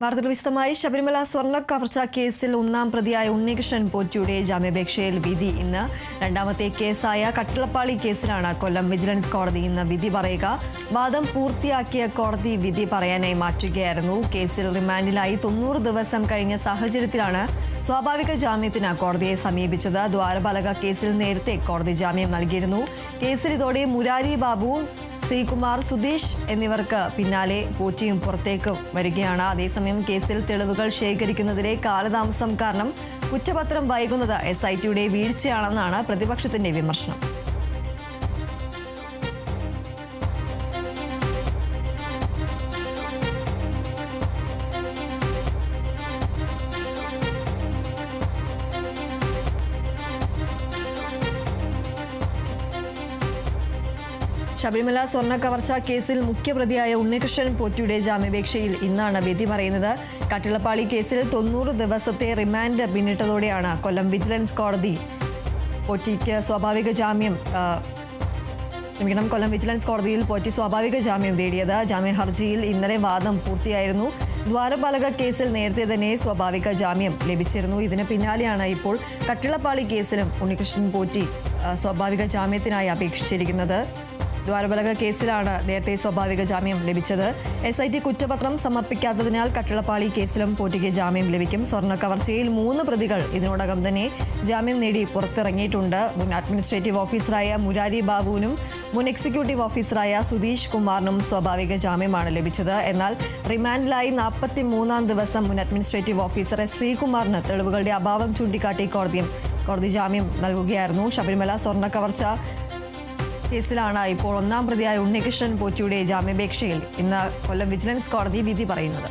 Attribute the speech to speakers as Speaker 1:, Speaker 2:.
Speaker 1: വാർത്തകൾ വിശദമായി. ശബരിമല സ്വർണ്ണ കവർച്ച കേസിൽ ഒന്നാം പ്രതിയായ ഉണ്ണികൃഷ്ണൻ പോറ്റിയുടെ ജാമ്യാപേക്ഷയിൽ വിധി ഇന്ന്. രണ്ടാമത്തെ കേസായ കട്ടിളപ്പാളി കേസിലാണ് കൊല്ലം വിജിലൻസ് കോടതി ഇന്ന് വിധി പറയുക. വാദം പൂർത്തിയാക്കിയ കോടതി വിധി പറയാനായി മാറ്റുകയായിരുന്നു. കേസിൽ റിമാൻഡിലായി 90 ദിവസം കഴിഞ്ഞ സാഹചര്യത്തിലാണ് സ്വാഭാവിക ജാമ്യത്തിന് കോടതിയെ സമീപിച്ചത്. ദ്വാരപാലക കേസിൽ നേരത്തെ കോടതി ജാമ്യം നൽകിയിരുന്നു. കേസിൽ ഇതോടെ മുരാരി ബാബു, ശ്രീകുമാർ, സുധീഷ് എന്നിവർക്ക് പിന്നാലെ പോറ്റിയും പുറത്തേക്ക് വരികയാണ്. അതേസമയം കേസിൽ തെളിവുകൾ ശേഖരിക്കുന്നതിലെ കാലതാമസം കാരണം കുറ്റപത്രം വൈകുന്നത് SITയുടെ വീഴ്ചയാണെന്നാണ് പ്രതിപക്ഷത്തിന്റെ വിമർശനം. ശബരിമല സ്വർണ്ണ കവർച്ച കേസിൽ മുഖ്യപ്രതിയായ ഉണ്ണികൃഷ്ണൻ പോറ്റിയുടെ ജാമ്യാപേക്ഷയിൽ ഇന്നാണ് വിധി പറയുന്നത്. കട്ടിളപ്പാളി കേസിൽ 90 ദിവസത്തെ റിമാൻഡ് പിന്നിട്ടതോടെയാണ് കൊല്ലം വിജിലൻസ് കോടതി പോറ്റിക്ക് സ്വാഭാവിക ജാമ്യം കൊല്ലം വിജിലൻസ് കോടതിയിൽ പോറ്റി സ്വാഭാവിക ജാമ്യം നേടിയത്. ജാമ്യ ഹർജിയിൽ ഇന്നലെ വാദം പൂർത്തിയായിരുന്നു. ദ്വാരപാലക കേസിൽ നേരത്തെ തന്നെ സ്വാഭാവിക ജാമ്യം ലഭിച്ചിരുന്നു. ഇതിന് പിന്നാലെയാണ് ഇപ്പോൾ കട്ടിളപ്പാളി കേസിലും ഉണ്ണികൃഷ്ണൻ പോറ്റി സ്വാഭാവിക ജാമ്യത്തിനായി അപേക്ഷിച്ചിരിക്കുന്നത്. ദ്വാരപാലക കേസിലാണ് നേരത്തെ സ്വാഭാവിക ജാമ്യം ലഭിച്ചത്. SIT കുറ്റപത്രം സമർപ്പിക്കാത്തതിനാൽ കട്ടിളപ്പാളി കേസിലും പോറ്റിക്ക് ജാമ്യം ലഭിക്കും. സ്വർണ്ണ കവർച്ചയിൽ 3 പ്രതികൾ ഇതിനോടകം തന്നെ ജാമ്യം നേടി പുറത്തിറങ്ങിയിട്ടുണ്ട്. മുൻ അഡ്മിനിസ്ട്രേറ്റീവ് ഓഫീസറായ മുരാരി ബാബുവിനും മുൻ എക്സിക്യൂട്ടീവ് ഓഫീസറായ സുധീഷ് കുമാറിനും സ്വാഭാവിക ജാമ്യമാണ് ലഭിച്ചത്. എന്നാൽ റിമാൻഡിലായി 43-ാം ദിവസം മുൻ അഡ്മിനിസ്ട്രേറ്റീവ് ഓഫീസർ ശ്രീകുമാറിന് തെളിവുകളുടെ അഭാവം ചൂണ്ടിക്കാട്ടി കോടതി ജാമ്യം നൽകുകയായിരുന്നു. ശബരിമല സ്വർണ്ണ കവർച്ച കേസിലാണ് ഇപ്പോൾ ഒന്നാം പ്രതിയായ ഉണ്ണികൃഷ്ണൻ പോറ്റിയുടെ ജാമ്യാപേക്ഷയിൽ ഇന്ന് കൊല്ലം വിജിലൻസ് കോടതി വിധി പറയുന്നത്.